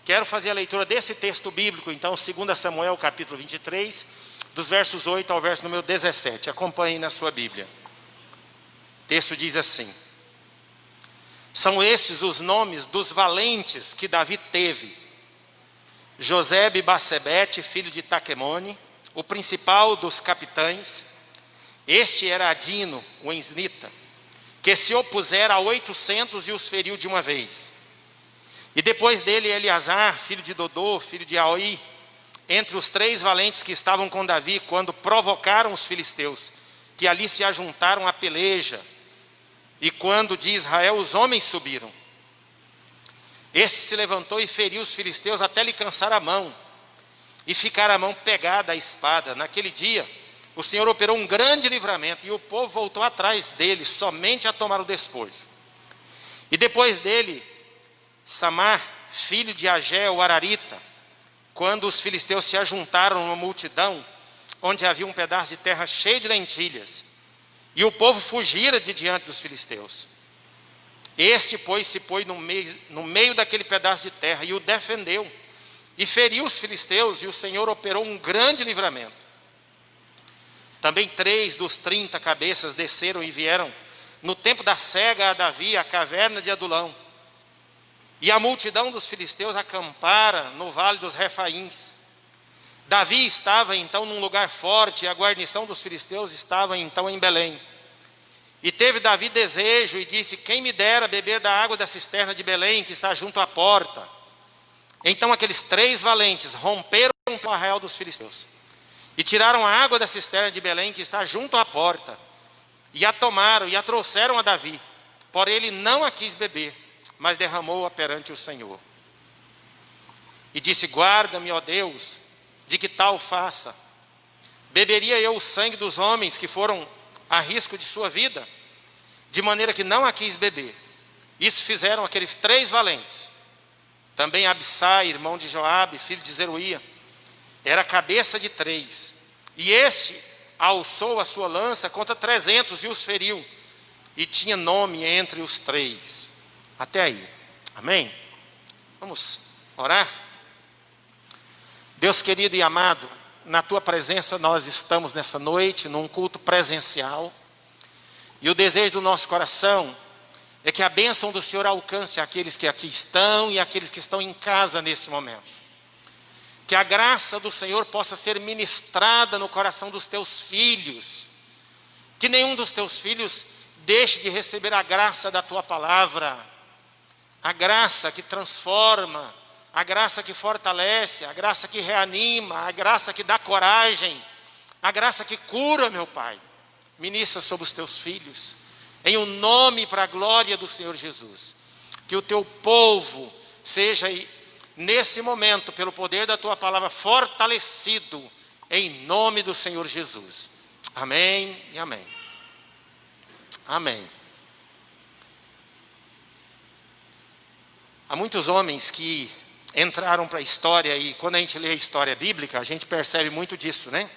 Quero fazer a leitura desse texto bíblico, então, 2 Samuel, capítulo 23, dos versos 8 ao verso número 17. Acompanhe na sua Bíblia. O texto diz assim: são estes os nomes dos valentes que Davi teve: Josebe-Basebete, filho de Taquemone, o principal dos capitães. Este era Adino, o Ensnita, que se opusera a 800 e os feriu de uma vez. E depois dele Eleazar, filho de Dodô, filho de Aoi, entre os 3 valentes que estavam com Davi, quando provocaram os filisteus, que ali se ajuntaram à peleja, e quando de Israel os homens subiram. Este se levantou e feriu os filisteus até lhe cansar a mão, e ficar a mão pegada à espada. Naquele dia, o Senhor operou um grande livramento, e o povo voltou atrás dele, somente a tomar o despojo. E depois dele, Samar, filho de Agé, o Ararita, quando os filisteus se ajuntaram numa multidão, onde havia um pedaço de terra cheio de lentilhas, e o povo fugira de diante dos filisteus. Este, pois, se pôs no meio daquele pedaço de terra, e o defendeu, e feriu os filisteus, e o Senhor operou um grande livramento. Também 3 dos 30 cabeças desceram e vieram, no tempo da cega a Davi, à caverna de Adulão. E a multidão dos filisteus acampara no vale dos Refaíns. Davi estava então num lugar forte, e a guarnição dos filisteus estava então em Belém. E teve Davi desejo, e disse: quem me dera beber da água da cisterna de Belém, que está junto à porta. Então aqueles 3 valentes romperam o arraial dos filisteus, e tiraram a água da cisterna de Belém, que está junto à porta, e a tomaram, e a trouxeram a Davi. Porém ele não a quis beber, mas derramou-a perante o Senhor. E disse: guarda-me, ó Deus, de que tal faça. Beberia eu o sangue dos homens que foram a risco de sua vida? De maneira que não a quis beber. Isso fizeram aqueles 3 valentes. Também Abissai, irmão de Joabe, filho de Zeruía, era cabeça de 3. E este alçou a sua lança contra 300 e os feriu. E tinha nome entre os 3. Até aí. Amém? Vamos orar? Deus querido e amado, na Tua presença nós estamos nessa noite, num culto presencial. E o desejo do nosso coração é que a bênção do Senhor alcance aqueles que aqui estão e aqueles que estão em casa nesse momento. Que a graça do Senhor possa ser ministrada no coração dos Teus filhos. Que nenhum dos Teus filhos deixe de receber a graça da Tua palavra. A graça que transforma, a graça que fortalece, a graça que reanima, a graça que dá coragem, a graça que cura, meu Pai. Ministra sobre os Teus filhos, em um nome para a glória do Senhor Jesus. Que o Teu povo seja, nesse momento, pelo poder da Tua palavra, fortalecido, em nome do Senhor Jesus. Amém e amém. Amém. Há muitos homens que entraram para a história, e quando a gente lê a história bíblica, a gente percebe muito disso, né?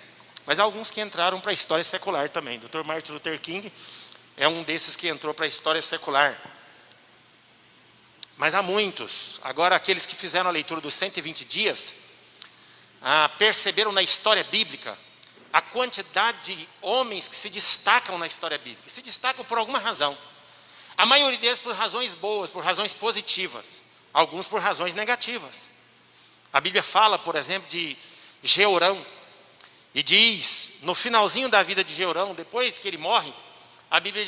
Mas há alguns que entraram para a história secular também. Dr. Martin Luther King é um desses que entrou para a história secular. Mas há muitos, agora aqueles que fizeram a leitura dos 120 dias, perceberam na história bíblica a quantidade de homens que se destacam na história bíblica, que se destacam por alguma razão. A maioria deles por razões boas, por razões positivas, alguns por razões negativas. A Bíblia fala, por exemplo, de Jeorão, e diz, no finalzinho da vida de Jeorão, depois que ele morre, a Bíblia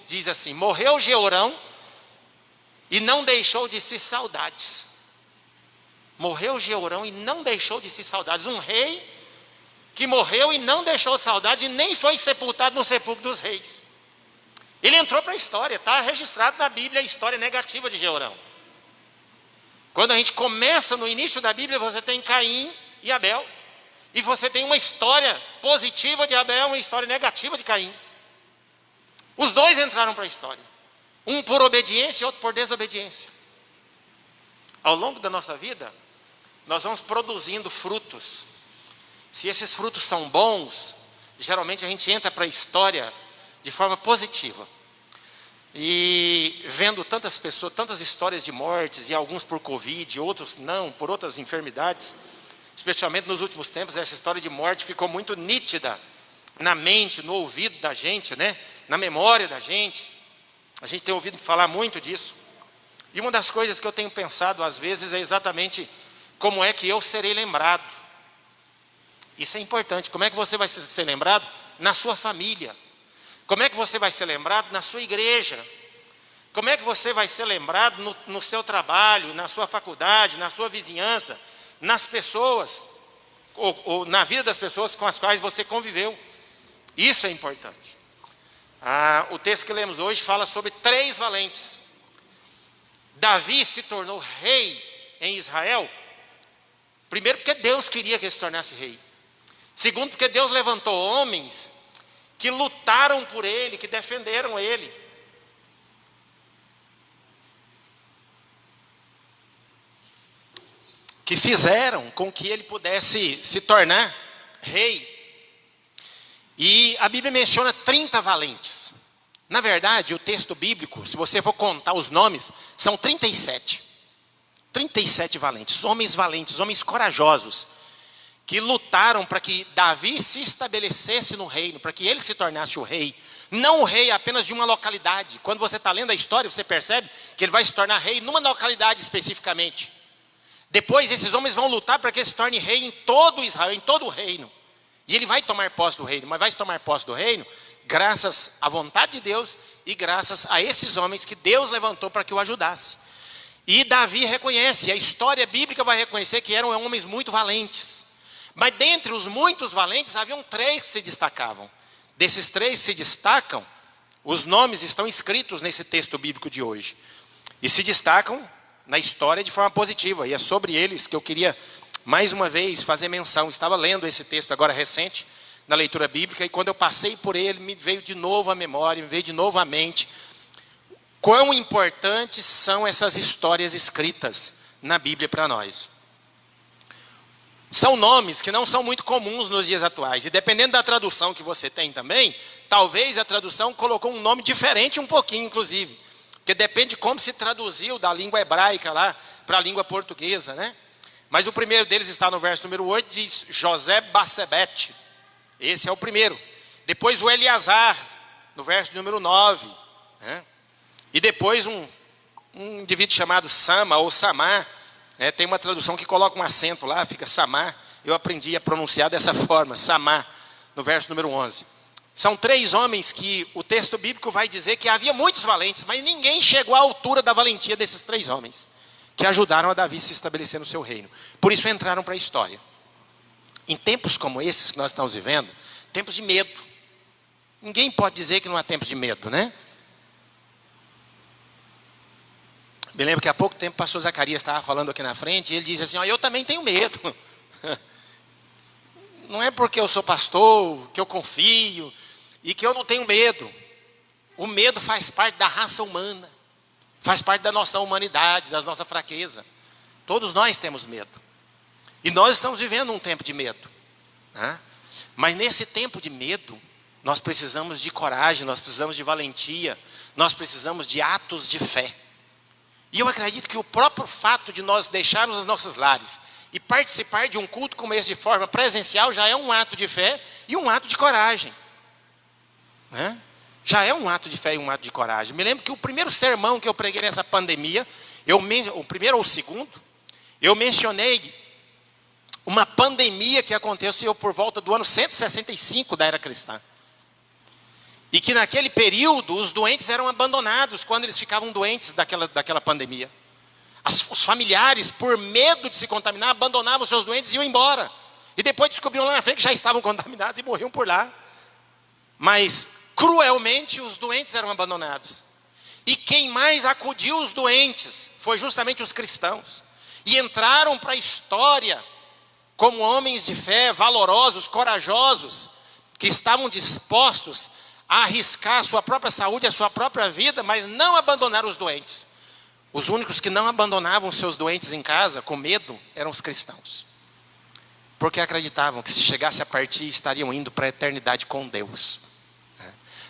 diz assim: morreu Jeorão e não deixou de si saudades. Morreu Jeorão e não deixou de si saudades. Um rei que morreu e não deixou saudades, e nem foi sepultado no sepulcro dos reis. Ele entrou para a história, está registrado na Bíblia a história negativa de Jeorão. Quando a gente começa no início da Bíblia, você tem Caim e Abel. E você tem uma história positiva de Abel, uma história negativa de Caim. Os dois entraram para a história. Um por obediência e outro por desobediência. Ao longo da nossa vida, nós vamos produzindo frutos. Se esses frutos são bons, geralmente a gente entra para a história de forma positiva. E vendo tantas pessoas, tantas histórias de mortes, e alguns por Covid, outros não, por outras enfermidades, especialmente nos últimos tempos, essa história de morte ficou muito nítida na mente, no ouvido da gente, né? Na memória da gente. A gente tem ouvido falar muito disso. E uma das coisas que eu tenho pensado às vezes é exatamente como é que eu serei lembrado. Isso é importante. Como é que você vai ser lembrado na sua família? Como é que você vai ser lembrado na sua igreja? Como é que você vai ser lembrado no seu trabalho, na sua faculdade, na sua vizinhança, nas pessoas, ou na vida das pessoas com as quais você conviveu? Isso é importante. O texto que lemos hoje fala sobre 3 valentes. Davi se tornou rei em Israel, primeiro porque Deus queria que ele se tornasse rei. Segundo, porque Deus levantou homens que lutaram por ele, que defenderam ele. Que fizeram com que ele pudesse se tornar rei. E a Bíblia menciona 30 valentes. Na verdade, o texto bíblico, se você for contar os nomes, são 37. 37 valentes, homens corajosos, que lutaram para que Davi se estabelecesse no reino, para que ele se tornasse o rei. Não o rei apenas de uma localidade. Quando você está lendo a história, você percebe que ele vai se tornar rei numa localidade especificamente. Depois, esses homens vão lutar para que ele se torne rei em todo Israel, em todo o reino. E ele vai tomar posse do reino, mas vai tomar posse do reino graças à vontade de Deus e graças a esses homens que Deus levantou para que o ajudasse. E Davi reconhece, a história bíblica vai reconhecer que eram homens muito valentes. Mas dentre os muitos valentes, haviam 3 que se destacavam. Desses 3 que se destacam, os nomes estão escritos nesse texto bíblico de hoje. E se destacam na história de forma positiva. E é sobre eles que eu queria, mais uma vez, fazer menção. Estava lendo esse texto agora recente, na leitura bíblica, e quando eu passei por ele, me veio de novo à memória, me veio de novo à mente, quão importantes são essas histórias escritas na Bíblia para nós. São nomes que não são muito comuns nos dias atuais, e dependendo da tradução que você tem também, talvez a tradução colocou um nome diferente um pouquinho, inclusive, porque depende de como se traduziu da língua hebraica lá para a língua portuguesa, né? Mas o primeiro deles está no verso número 8, diz José Bassebete. Esse é o primeiro. Depois o Eleazar, no verso número 9. Né? E depois um indivíduo chamado Sama ou Samar. Tem uma tradução que coloca um acento lá, fica Samar. Eu aprendi a pronunciar dessa forma, Samar, no verso número 11. São 3 homens que o texto bíblico vai dizer que havia muitos valentes, mas ninguém chegou à altura da valentia desses 3 homens, que ajudaram a Davi se estabelecer no seu reino. Por isso entraram para a história. Em tempos como esses que nós estamos vivendo, tempos de medo. Ninguém pode dizer que não há tempos de medo, né? Me lembro que há pouco tempo o pastor Zacarias estava falando aqui na frente, e ele disse assim, eu também tenho medo. Não é porque eu sou pastor, que eu confio, e que eu não tenho medo. O medo faz parte da raça humana, faz parte da nossa humanidade, da nossa fraqueza. Todos nós temos medo. E nós estamos vivendo um tempo de medo. Né? Mas nesse tempo de medo, nós precisamos de coragem, nós precisamos de valentia, nós precisamos de atos de fé. E eu acredito que o próprio fato de nós deixarmos os nossos lares e participar de um culto como esse de forma presencial já é um ato de fé e um ato de coragem. Né? Já é um ato de fé e um ato de coragem. Me lembro que o primeiro sermão que eu preguei nessa pandemia, o primeiro ou o segundo, eu mencionei uma pandemia que aconteceu por volta do ano 165 da era cristã. E que naquele período os doentes eram abandonados quando eles ficavam doentes daquela pandemia. Os familiares, por medo de se contaminar, abandonavam os seus doentes e iam embora. E depois descobriam lá na frente que já estavam contaminados e morriam por lá. Mas, cruelmente, os doentes eram abandonados. E quem mais acudiu os doentes foi justamente os cristãos. E entraram para a história como homens de fé, valorosos, corajosos, que estavam dispostos a arriscar a sua própria saúde, a sua própria vida, mas não abandonar os doentes. Os únicos que não abandonavam seus doentes em casa, com medo, eram os cristãos. Porque acreditavam que se chegasse a partir, estariam indo para a eternidade com Deus.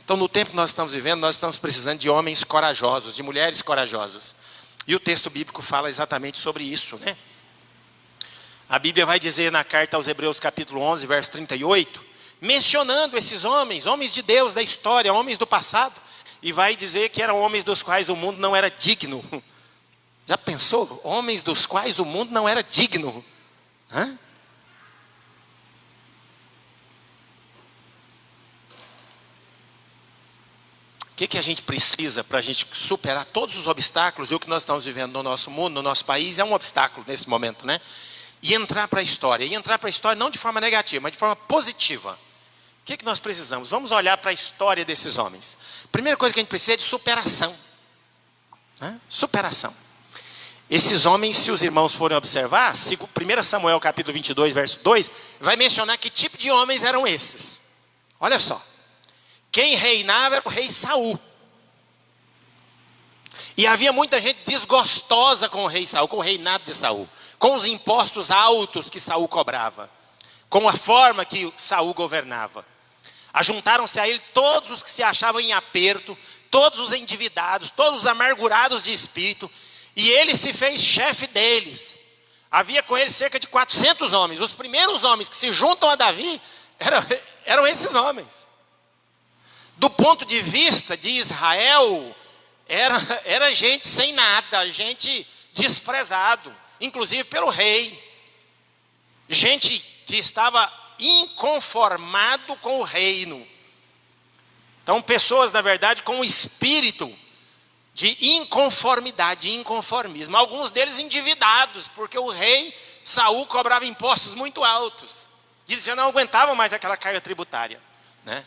Então, no tempo que nós estamos vivendo, nós estamos precisando de homens corajosos, de mulheres corajosas. E o texto bíblico fala exatamente sobre isso, né? A Bíblia vai dizer na carta aos Hebreus, capítulo 11, verso 38, mencionando esses homens, homens de Deus da história, homens do passado, e vai dizer que eram homens dos quais o mundo não era digno. Já pensou? Homens dos quais o mundo não era digno. Hã? O que a gente precisa para a gente superar todos os obstáculos? E o que nós estamos vivendo no nosso mundo, no nosso país, é um obstáculo nesse momento, né? E entrar para a história. E entrar para a história não de forma negativa, mas de forma positiva. O que nós precisamos? Vamos olhar para a história desses homens. Primeira coisa que a gente precisa é de superação. Superação. Esses homens, se os irmãos forem observar, 1 Samuel capítulo 22, verso 2, vai mencionar que tipo de homens eram esses. Olha só. Quem reinava era o rei Saul. E havia muita gente desgostosa com o rei Saul, com o reinado de Saul, com os impostos altos que Saul cobrava, com a forma que Saul governava. Ajuntaram-se a ele todos os que se achavam em aperto, todos os endividados, todos os amargurados de espírito, e ele se fez chefe deles. Havia com ele cerca de 400 homens. Os primeiros homens que se juntam a Davi eram esses homens. Do ponto de vista de Israel, era gente sem nada, gente desprezado, inclusive pelo rei. Gente que estava inconformado com o reino. Então, pessoas, na verdade, com o espírito de inconformidade, de inconformismo. Alguns deles endividados, porque o rei Saul cobrava impostos muito altos. E eles já não aguentavam mais aquela carga tributária, né?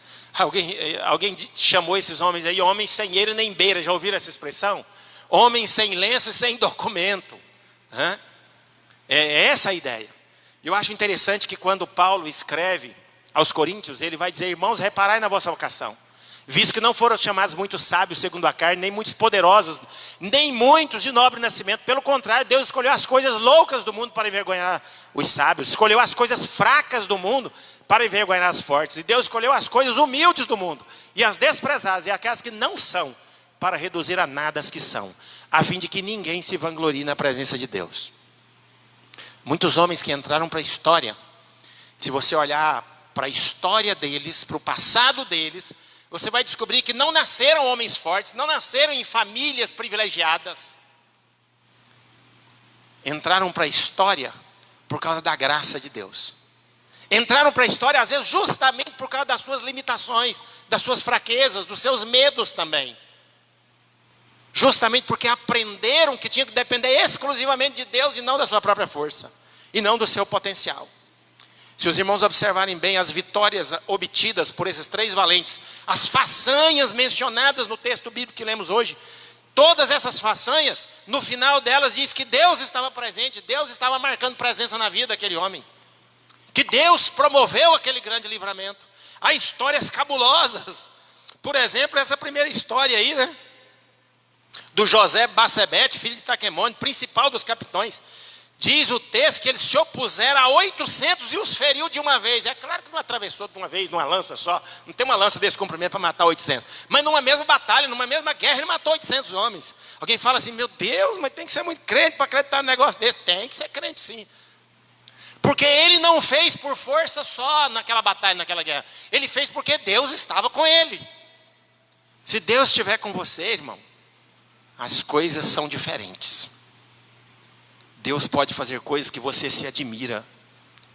Alguém chamou esses homens aí, homens sem eira nem beira. Já ouviram essa expressão? Homens sem lenço e sem documento. É essa a ideia. Eu acho interessante que quando Paulo escreve aos Coríntios, ele vai dizer: irmãos, reparai na vossa vocação, visto que não foram chamados muitos sábios segundo a carne, nem muitos poderosos, nem muitos de nobre nascimento. Pelo contrário, Deus escolheu as coisas loucas do mundo para envergonhar os sábios. Escolheu as coisas fracas do mundo para envergonhar as fortes. E Deus escolheu as coisas humildes do mundo e as desprezadas, e aquelas que não são, para reduzir a nada as que são, a fim de que ninguém se vanglorie na presença de Deus. Muitos homens que entraram para a história, se você olhar para a história deles, para o passado deles, você vai descobrir que não nasceram homens fortes, não nasceram em famílias privilegiadas. Entraram para a história por causa da graça de Deus. Entraram para a história, às vezes, justamente por causa das suas limitações, das suas fraquezas, dos seus medos também. Justamente porque aprenderam que tinham que depender exclusivamente de Deus e não da sua própria força, e não do seu potencial. Se os irmãos observarem bem as vitórias obtidas por esses três valentes, as façanhas mencionadas no texto bíblico que lemos hoje, todas essas façanhas, no final delas diz que Deus estava presente, Deus estava marcando presença na vida daquele homem. Que Deus promoveu aquele grande livramento. Há histórias cabulosas. Por exemplo, essa primeira história aí, né? Do José Bassebete, filho de Taquemone, principal dos capitães. Diz o texto que ele se opuseram a 800 e os feriu de uma vez. É claro que não atravessou de uma vez, numa lança só. Não tem uma lança desse comprimento para matar 800. Mas numa mesma batalha, numa mesma guerra, ele matou 800 homens. Alguém fala assim: meu Deus, mas tem que ser muito crente para acreditar num negócio desse. Tem que ser crente, sim. Porque ele não fez por força só naquela batalha, naquela guerra. Ele fez porque Deus estava com ele. Se Deus estiver com você, irmão, as coisas são diferentes. Deus pode fazer coisas que você se admira,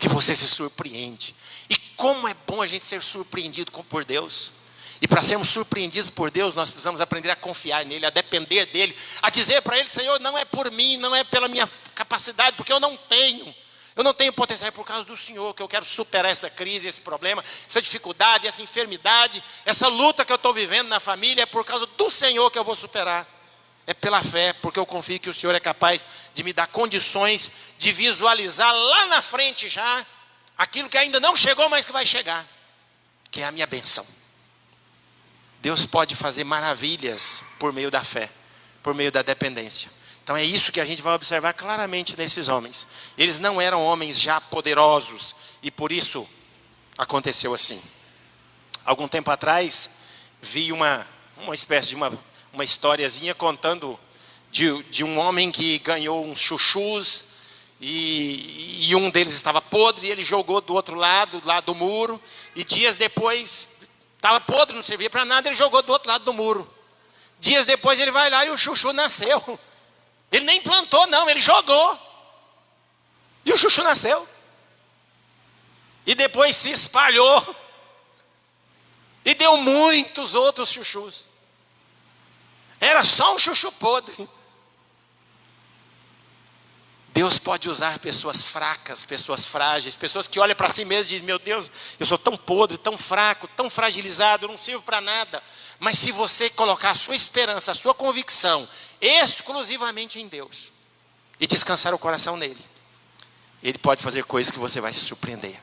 que você se surpreende. E como é bom a gente ser surpreendido por Deus. E para sermos surpreendidos por Deus, nós precisamos aprender a confiar nele, a depender dele, a dizer para ele: Senhor, não é por mim, não é pela minha capacidade, porque eu não tenho potencial, é por causa do Senhor que eu quero superar essa crise, esse problema, essa dificuldade, essa enfermidade, essa luta que eu estou vivendo na família. É por causa do Senhor que eu vou superar. É pela fé, porque eu confio que o Senhor é capaz de me dar condições de visualizar lá na frente já aquilo que ainda não chegou, mas que vai chegar, que é a minha bênção. Deus pode fazer maravilhas por meio da fé, por meio da dependência. Então é isso que a gente vai observar claramente nesses homens. Eles não eram homens já poderosos, e por isso aconteceu assim. Algum tempo atrás, vi uma espécie de uma historiazinha contando de um homem que ganhou uns chuchus e um deles estava podre e ele jogou do outro lado, lá do muro, e dias depois, estava podre, não servia para nada, ele jogou do outro lado do muro. Dias depois ele vai lá e o chuchu nasceu. Ele nem plantou não, ele jogou. E o chuchu nasceu. E depois se espalhou. E deu muitos outros chuchus. Era só um chuchu podre. Deus pode usar pessoas fracas, pessoas frágeis, pessoas que olham para si mesmas e dizem, meu Deus, eu sou tão podre, tão fraco, tão fragilizado, eu não sirvo para nada. Mas se você colocar a sua esperança, a sua convicção, exclusivamente em Deus, e descansar o coração nele, Ele pode fazer coisas que você vai se surpreender.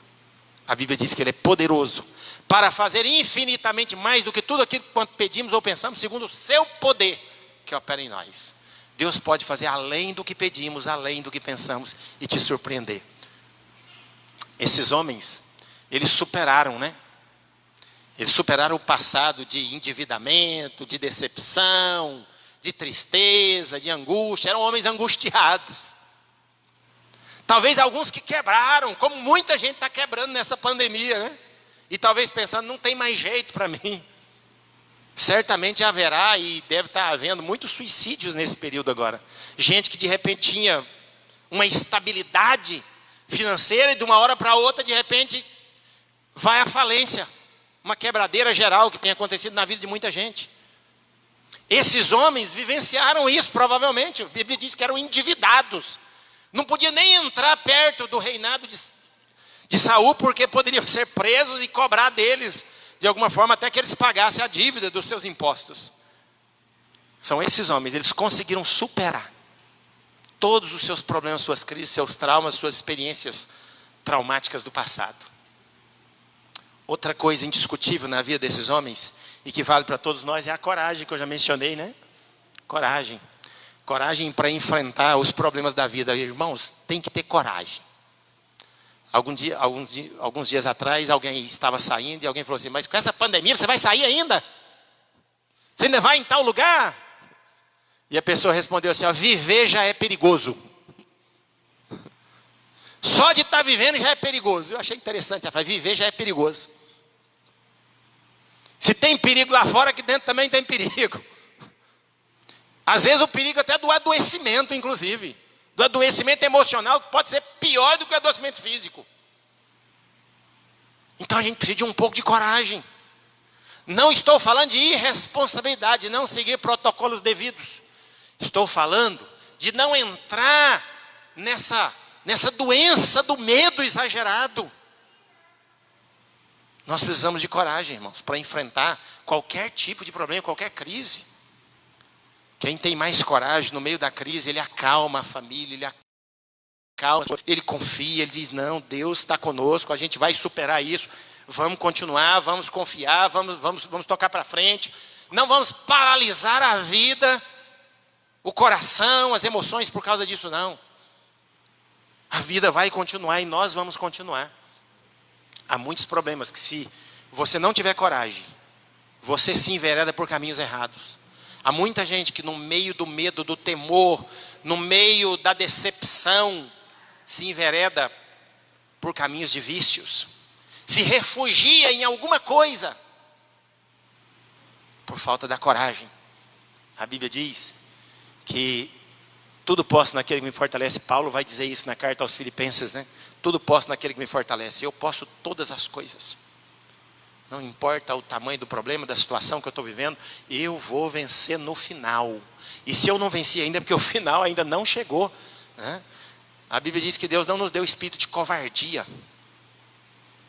A Bíblia diz que Ele é poderoso para fazer infinitamente mais do que tudo aquilo quanto pedimos ou pensamos, segundo o seu poder que opera em nós. Deus pode fazer além do que pedimos, além do que pensamos e te surpreender. Esses homens, eles superaram, né? Eles superaram o passado de endividamento, de decepção, de tristeza, de angústia. Eram homens angustiados. Talvez alguns que quebraram, como muita gente está quebrando nessa pandemia, né? E talvez pensando, não tem mais jeito para mim. Certamente haverá e deve estar havendo muitos suicídios nesse período agora. Gente que de repente tinha uma estabilidade financeira e de uma hora para outra de repente vai à falência. Uma quebradeira geral que tem acontecido na vida de muita gente. Esses homens vivenciaram isso provavelmente. A Bíblia diz que eram endividados. Não podia nem entrar perto do reinado de Saul porque poderiam ser presos e cobrar deles de alguma forma, até que eles pagassem a dívida dos seus impostos. São esses homens, eles conseguiram superar todos os seus problemas, suas crises, seus traumas, suas experiências traumáticas do passado. Outra coisa indiscutível na vida desses homens, e que vale para todos nós, é a coragem, que eu já mencionei, né? Coragem. Coragem para enfrentar os problemas da vida. Irmãos, tem que ter coragem. Alguns dias atrás, alguém estava saindo e alguém falou assim, mas com essa pandemia você vai sair ainda? Você ainda vai em tal lugar? E a pessoa respondeu assim, ó, viver já é perigoso. Só de estar vivendo já é perigoso. Eu achei interessante, ela falou, viver já é perigoso. Se tem perigo lá fora, aqui dentro também tem perigo. Às vezes o perigo até do adoecimento, inclusive. Do adoecimento emocional, que pode ser pior do que o adoecimento físico. Então a gente precisa de um pouco de coragem. Não estou falando de irresponsabilidade, não seguir protocolos devidos. Estou falando de não entrar nessa doença do medo exagerado. Nós precisamos de coragem, irmãos, para enfrentar qualquer tipo de problema, qualquer crise. Quem tem mais coragem no meio da crise, ele acalma a família, ele acalma, ele confia, ele diz, não, Deus está conosco, a gente vai superar isso, vamos continuar, vamos confiar, vamos tocar para frente, não vamos paralisar a vida, o coração, as emoções por causa disso, não. A vida vai continuar e nós vamos continuar. Há muitos problemas que se você não tiver coragem, você se envereda por caminhos errados. Há muita gente que no meio do medo, do temor, no meio da decepção, se envereda por caminhos de vícios. Se refugia em alguma coisa, por falta da coragem. A Bíblia diz que tudo posso naquele que me fortalece. Paulo vai dizer isso na carta aos Filipenses, né? Tudo posso naquele que me fortalece. Eu posso todas as coisas. Não importa o tamanho do problema, da situação que eu estou vivendo, eu vou vencer no final. E se eu não venci ainda, é porque o final ainda não chegou, né? A Bíblia diz que Deus não nos deu espírito de covardia.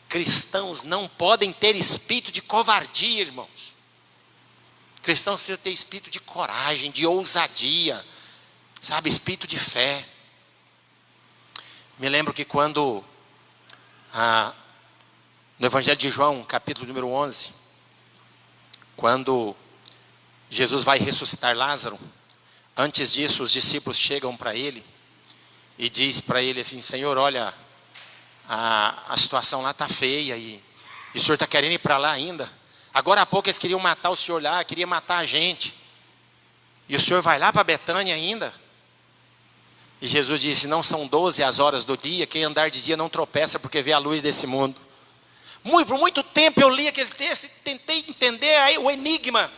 Cristãos não podem ter espírito de covardia, irmãos. Cristãos precisam ter espírito de coragem, de ousadia, sabe, espírito de fé. Me lembro que quando no Evangelho de João, capítulo número 11, quando Jesus vai ressuscitar Lázaro, antes disso os discípulos chegam para ele e diz para ele assim, Senhor, olha, a situação lá está feia e o Senhor está querendo ir para lá ainda. Agora há pouco eles queriam matar o senhor lá, queriam matar a gente. E o senhor vai lá para Betânia ainda? E Jesus disse, não são 12 as horas do dia, quem andar de dia não tropeça porque vê a luz desse mundo. Por muito tempo eu li aquele texto e tentei entender o enigma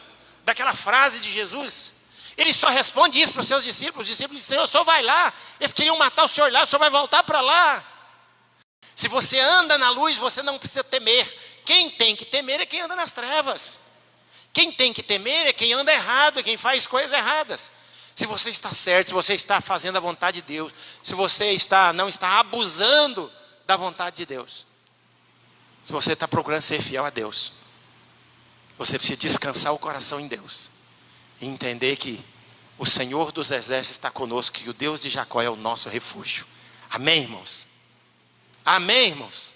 daquela frase de Jesus. Ele só responde isso para os seus discípulos. Os discípulos dizem, Senhor, o senhor vai lá. Eles queriam matar o senhor lá, o senhor vai voltar para lá. Se você anda na luz, você não precisa temer. Quem tem que temer é quem anda nas trevas. Quem tem que temer é quem anda errado, é quem faz coisas erradas. Se você está certo, se você está fazendo a vontade de Deus, se você não está abusando da vontade de Deus, se você está procurando ser fiel a Deus, você precisa descansar o coração em Deus e entender que o Senhor dos Exércitos está conosco, que o Deus de Jacó é o nosso refúgio. Amém, irmãos? Amém, irmãos?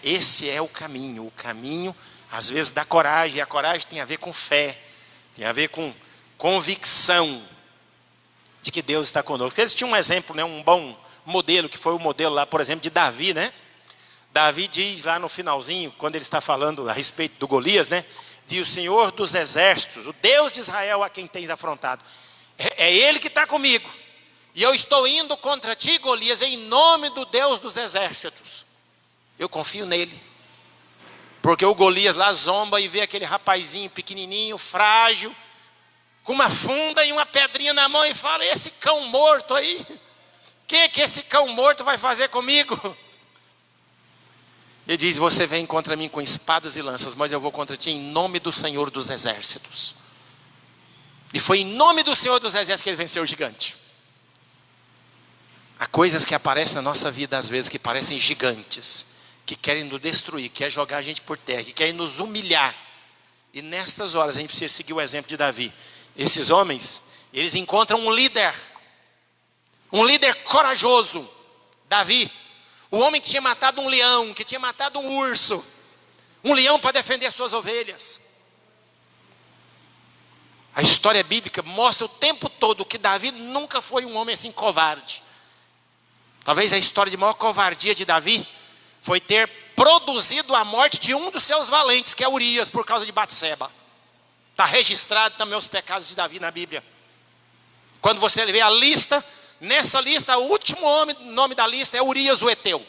Esse é o caminho às vezes da coragem. E a coragem tem a ver com fé, tem a ver com convicção de que Deus está conosco. Eles tinham um exemplo, né, um bom modelo, que foi o modelo lá, por exemplo, de Davi, né? Davi diz lá no finalzinho, quando ele está falando a respeito do Golias, né? Diz o Senhor dos Exércitos, o Deus de Israel a quem tens afrontado. É Ele que está comigo. E eu estou indo contra ti, Golias, em nome do Deus dos Exércitos. Eu confio nele. Porque o Golias lá zomba e vê aquele rapazinho pequenininho, frágil, com uma funda e uma pedrinha na mão e fala, esse cão morto aí, o que esse cão morto vai fazer comigo? Ele diz, você vem contra mim com espadas e lanças, mas eu vou contra ti em nome do Senhor dos Exércitos. E foi em nome do Senhor dos Exércitos que ele venceu o gigante. Há coisas que aparecem na nossa vida às vezes que parecem gigantes, que querem nos destruir, que querem jogar a gente por terra, que querem nos humilhar. E nessas horas a gente precisa seguir o exemplo de Davi. Esses homens, eles encontram um líder corajoso, Davi. O homem que tinha matado um leão, que tinha matado um urso, um leão para defender suas ovelhas. A história bíblica mostra o tempo todo que Davi nunca foi um homem assim covarde. Talvez a história de maior covardia de Davi foi ter produzido a morte de um dos seus valentes, que é Urias, por causa de Batseba. Está registrado também os pecados de Davi na Bíblia. Quando você vê a lista, nessa lista, o último nome da lista é Urias o Eteu.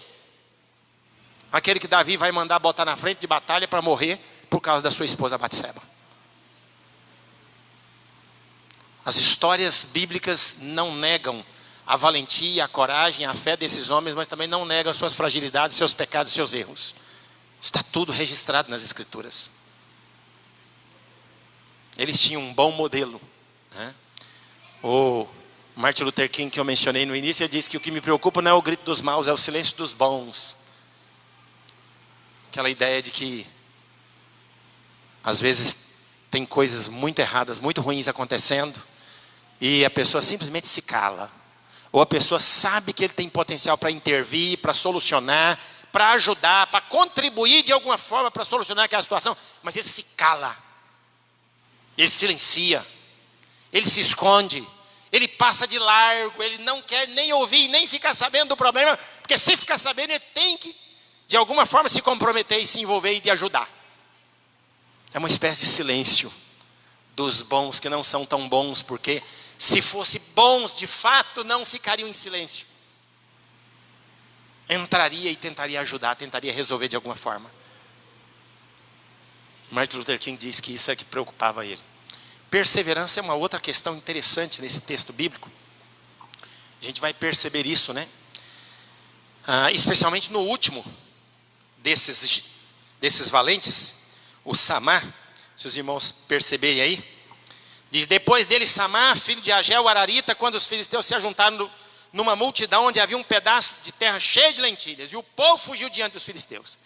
Aquele que Davi vai mandar botar na frente de batalha para morrer por causa da sua esposa Batseba. As histórias bíblicas não negam a valentia, a coragem, a fé desses homens, mas também não negam as suas fragilidades, seus pecados, seus erros. Está tudo registrado nas Escrituras. Eles tinham um bom modelo, né? O Martin Luther King, que eu mencionei no início, ele disse que o que me preocupa não é o grito dos maus, é o silêncio dos bons. Aquela ideia de que às vezes tem coisas muito erradas, muito ruins acontecendo, e a pessoa simplesmente se cala. Ou a pessoa sabe que ele tem potencial para intervir, para solucionar, para ajudar, para contribuir de alguma forma para solucionar aquela situação, mas ele se cala. Ele silencia, ele se esconde, ele passa de largo, ele não quer nem ouvir, nem ficar sabendo do problema, porque se ficar sabendo, ele tem que, de alguma forma, se comprometer e se envolver e de ajudar. É uma espécie de silêncio dos bons que não são tão bons, porque se fossem bons, de fato, não ficariam em silêncio. Entraria e tentaria ajudar, tentaria resolver de alguma forma. Martin Luther King disse que isso é que preocupava ele. Perseverança é uma outra questão interessante nesse texto bíblico. A gente vai perceber isso, né? Especialmente no último desses valentes, o Samá, se os irmãos perceberem aí, diz, depois dele Samá, filho de Ageu, Ararita, quando os filisteus se ajuntaram numa multidão onde havia um pedaço de terra cheio de lentilhas, e o povo fugiu diante dos filisteus.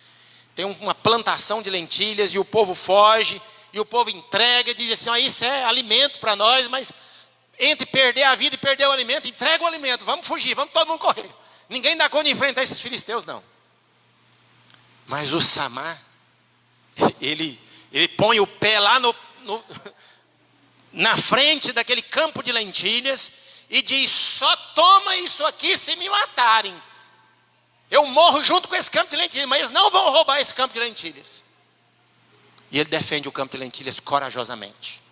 Tem uma plantação de lentilhas e o povo foge, e o povo entrega e diz assim, isso é alimento para nós, mas entre perder a vida e perder o alimento, entrega o alimento, vamos fugir, vamos todo mundo correr. Ninguém dá conta de enfrentar esses filisteus, não. Mas o Samá, ele põe o pé lá na frente daquele campo de lentilhas e diz, só toma isso aqui se me matarem. Eu morro junto com esse campo de lentilhas, mas eles não vão roubar esse campo de lentilhas. E ele defende o campo de lentilhas corajosamente.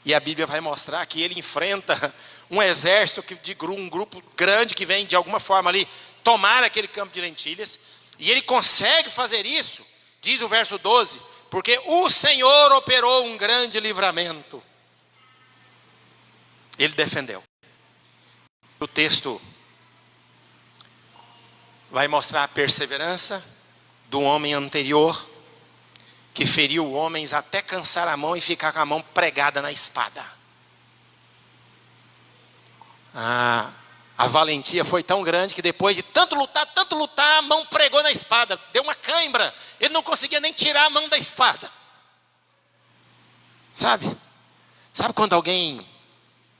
E a Bíblia vai mostrar que ele enfrenta um exército, um grupo grande que vem de alguma forma ali tomar aquele campo de lentilhas. E ele consegue fazer isso, diz o verso 12, porque o Senhor operou um grande livramento. Ele defendeu. O texto vai mostrar a perseverança do homem anterior, que feriu homens até cansar a mão e ficar com a mão pregada na espada. A valentia foi tão grande que depois de tanto lutar, a mão pregou na espada. Deu uma cãibra. Ele não conseguia nem tirar a mão da espada. Sabe quando alguém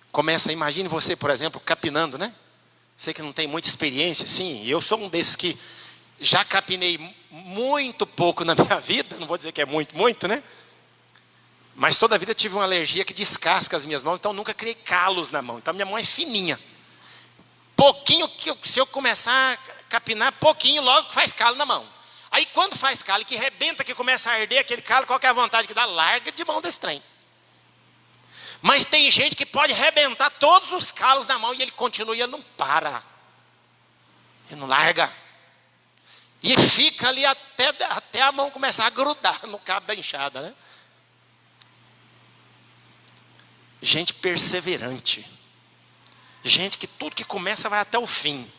começa, imagine você, por exemplo, capinando, né? Você que não tem muita experiência, sim. Eu sou um desses que já capinei muito pouco na minha vida. Não vou dizer que é muito, né? Mas toda a vida tive uma alergia que descasca as minhas mãos. Então nunca criei calos na mão. Então minha mão é fininha. Pouquinho, se eu começar a capinar, pouquinho, logo faz calo na mão. Aí quando faz calo, que rebenta, que começa a arder aquele calo, qual que é a vontade que dá? Larga de mão desse trem. Mas tem gente que pode rebentar todos os calos na mão e ele continua e ele não para. Ele não larga. E fica ali até a mão começar a grudar no cabo da enxada, né? Gente perseverante. Gente que tudo que começa vai até o fim.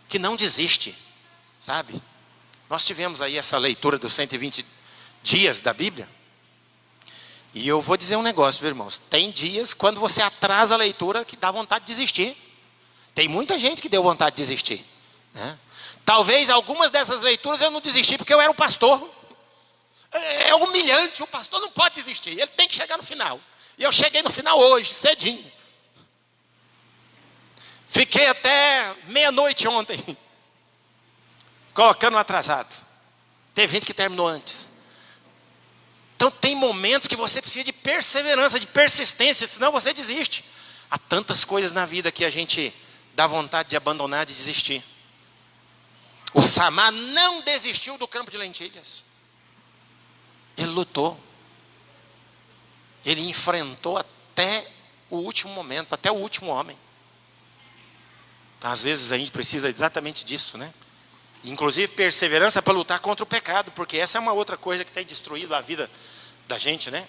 Que não desiste, sabe? Nós tivemos aí essa leitura dos 120 dias da Bíblia. E eu vou dizer um negócio, viu, irmãos? Tem dias quando você atrasa a leitura que dá vontade de desistir. Tem muita gente que deu vontade de desistir, né? Talvez algumas dessas leituras eu não desisti porque eu era um pastor. É humilhante, o pastor não pode desistir. Ele tem que chegar no final. E eu cheguei no final hoje, cedinho. Fiquei até meia-noite ontem, colocando atrasado. Teve gente que terminou antes. Então tem momentos que você precisa de perseverança, de persistência, senão você desiste. Há tantas coisas na vida que a gente dá vontade de abandonar, de desistir. O Samar não desistiu do campo de lentilhas. Ele lutou. Ele enfrentou até o último momento, até o último homem. Às vezes a gente precisa exatamente disso, né? Inclusive perseverança para lutar contra o pecado, porque essa é uma outra coisa que tem destruído a vida da gente, né?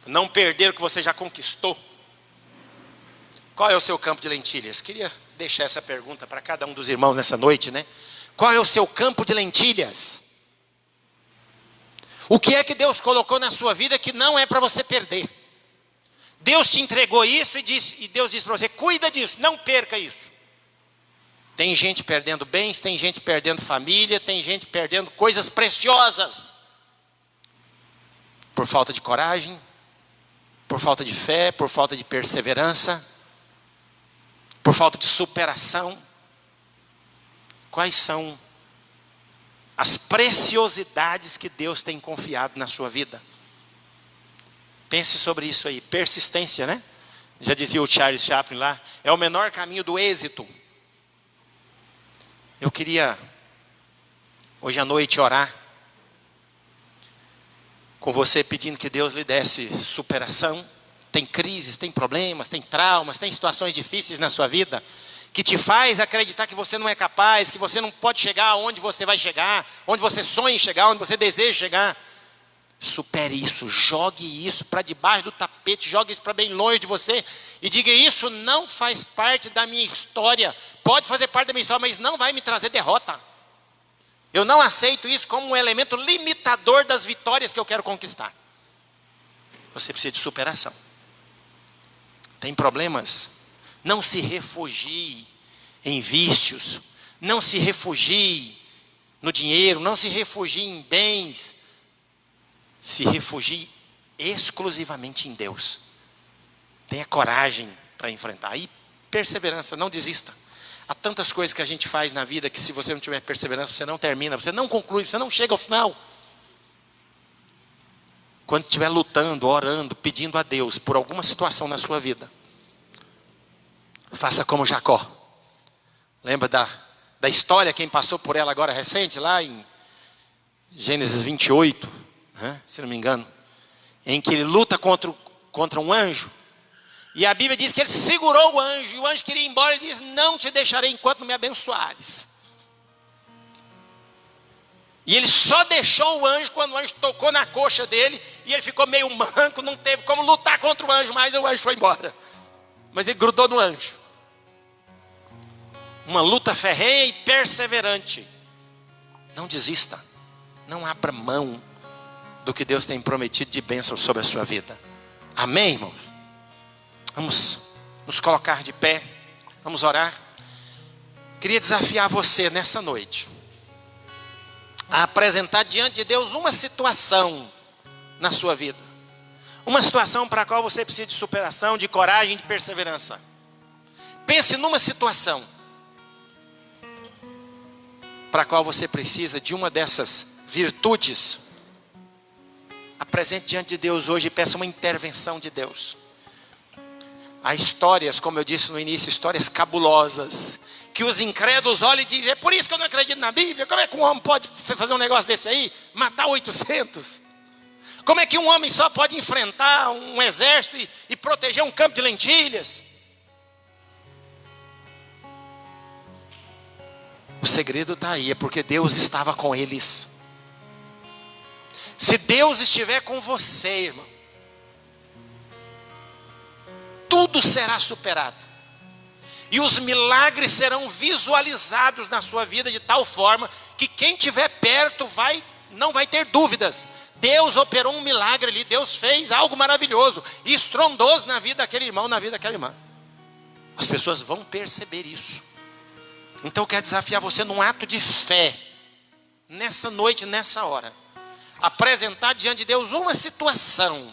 Não perder o que você já conquistou. Qual é o seu campo de lentilhas? Queria deixar essa pergunta para cada um dos irmãos nessa noite, né? Qual é o seu campo de lentilhas? O que é que Deus colocou na sua vida que não é para você perder? Deus te entregou isso e Deus disse para você, cuida disso, não perca isso. Tem gente perdendo bens, tem gente perdendo família, tem gente perdendo coisas preciosas. Por falta de coragem, por falta de fé, por falta de perseverança, por falta de superação. Quais são as preciosidades que Deus tem confiado na sua vida? Pense sobre isso aí, persistência, né? Já dizia o Charles Chaplin lá, é o menor caminho do êxito. Eu queria, hoje à noite, orar com você, pedindo que Deus lhe desse superação. Tem crises, tem problemas, tem traumas, tem situações difíceis na sua vida, que te faz acreditar que você não é capaz, que você não pode chegar onde você vai chegar, onde você sonha em chegar, onde você deseja chegar. Supere isso, jogue isso para debaixo do tapete, jogue isso para bem longe de você e diga, isso não faz parte da minha história. Pode fazer parte da minha história, mas não vai me trazer derrota. Eu não aceito isso como um elemento limitador das vitórias que eu quero conquistar. Você precisa de superação. Tem problemas? Não se refugie em vícios, não se refugie no dinheiro, não se refugie em bens. Se refugie exclusivamente em Deus. Tenha coragem para enfrentar. E perseverança, não desista. Há tantas coisas que a gente faz na vida que se você não tiver perseverança, você não termina, você não conclui, você não chega ao final. Quando estiver lutando, orando, pedindo a Deus por alguma situação na sua vida, faça como Jacó. Lembra da história, quem passou por ela agora recente, lá em Gênesis 28. se não me engano, em que ele luta contra um anjo. E a Bíblia diz que ele segurou o anjo, e o anjo queria ir embora, ele diz: não te deixarei enquanto não me abençoares. E ele só deixou o anjo quando o anjo tocou na coxa dele, e ele ficou meio manco, não teve como lutar contra o anjo, mas o anjo foi embora. Mas ele grudou no anjo. Uma luta ferrenha e perseverante. Não desista, não abra mão do que Deus tem prometido de bênção sobre a sua vida. Amém, irmãos? Vamos nos colocar de pé, vamos orar. Queria desafiar você nessa noite a apresentar diante de Deus uma situação na sua vida. Uma situação para a qual você precisa de superação, de coragem, de perseverança. Pense numa situação para a qual você precisa de uma dessas virtudes. Apresente diante de Deus hoje e peça uma intervenção de Deus. Há histórias, como eu disse no início, histórias cabulosas, que os incrédulos olham e dizem: é por isso que eu não acredito na Bíblia. Como é que um homem pode fazer um negócio desse aí? Matar 800? Como é que um homem só pode enfrentar um exército e proteger um campo de lentilhas? O segredo está aí, é porque Deus estava com eles. Se Deus estiver com você, irmão, tudo será superado. E os milagres serão visualizados na sua vida de tal forma que quem estiver perto não vai ter dúvidas. Deus operou um milagre ali, Deus fez algo maravilhoso e estrondoso na vida daquele irmão, na vida daquela irmã. As pessoas vão perceber isso. Então eu quero desafiar você num ato de fé, nessa noite, nessa hora, apresentar diante de Deus uma situação,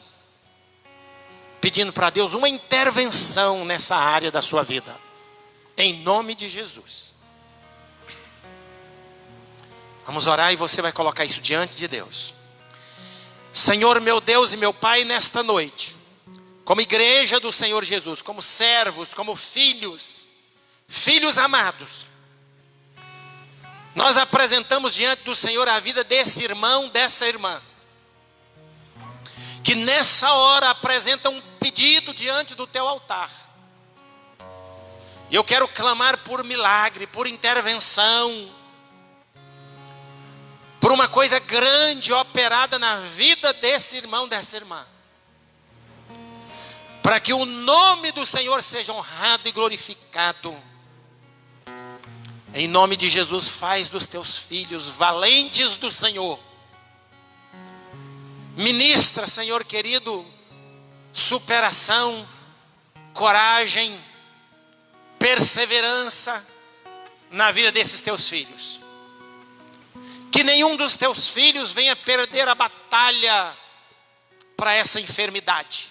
pedindo para Deus uma intervenção nessa área da sua vida, em nome de Jesus. Vamos orar e você vai colocar isso diante de Deus. Senhor meu Deus e meu Pai, nesta noite, como igreja do Senhor Jesus, como servos, como filhos amados, nós apresentamos diante do Senhor a vida desse irmão, dessa irmã, que nessa hora apresenta um pedido diante do teu altar. E eu quero clamar por milagre, por intervenção, por uma coisa grande operada na vida desse irmão, dessa irmã, para que o nome do Senhor seja honrado e glorificado. Em nome de Jesus, faz dos teus filhos valentes do Senhor. Ministra, Senhor querido, superação, coragem, perseverança na vida desses teus filhos. Que nenhum dos teus filhos venha perder a batalha para essa enfermidade.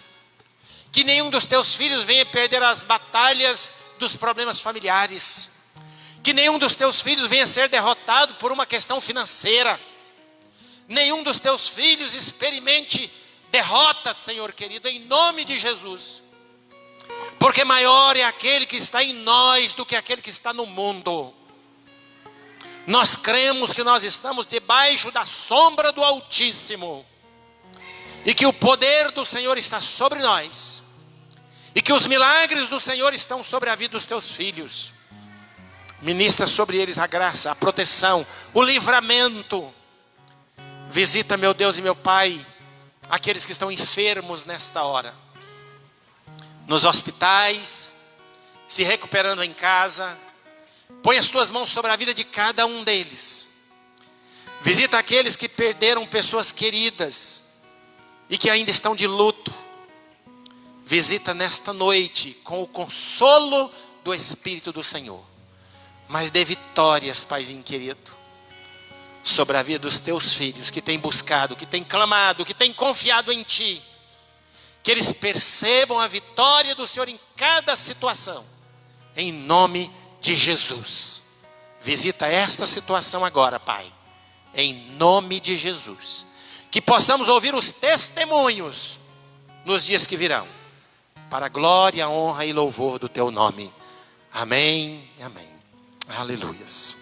Que nenhum dos teus filhos venha perder as batalhas dos problemas familiares. Que nenhum dos teus filhos venha ser derrotado por uma questão financeira. Nenhum dos teus filhos experimente derrota, Senhor querido, em nome de Jesus. Porque maior é aquele que está em nós do que aquele que está no mundo. Nós cremos que nós estamos debaixo da sombra do Altíssimo. E que o poder do Senhor está sobre nós. E que os milagres do Senhor estão sobre a vida dos teus filhos. Ministra sobre eles a graça, a proteção, o livramento. Visita, meu Deus e meu Pai, aqueles que estão enfermos nesta hora, nos hospitais, se recuperando em casa. Põe as tuas mãos sobre a vida de cada um deles. Visita aqueles que perderam pessoas queridas e que ainda estão de luto. Visita nesta noite com o consolo do Espírito do Senhor. Mas dê vitórias, Paizinho querido, sobre a vida dos teus filhos que têm buscado, que têm clamado, que têm confiado em Ti. Que eles percebam a vitória do Senhor em cada situação. Em nome de Jesus. Visita esta situação agora, Pai. Em nome de Jesus. Que possamos ouvir os testemunhos nos dias que virão. Para a glória, honra e louvor do Teu nome. Amém e amém. Aleluias.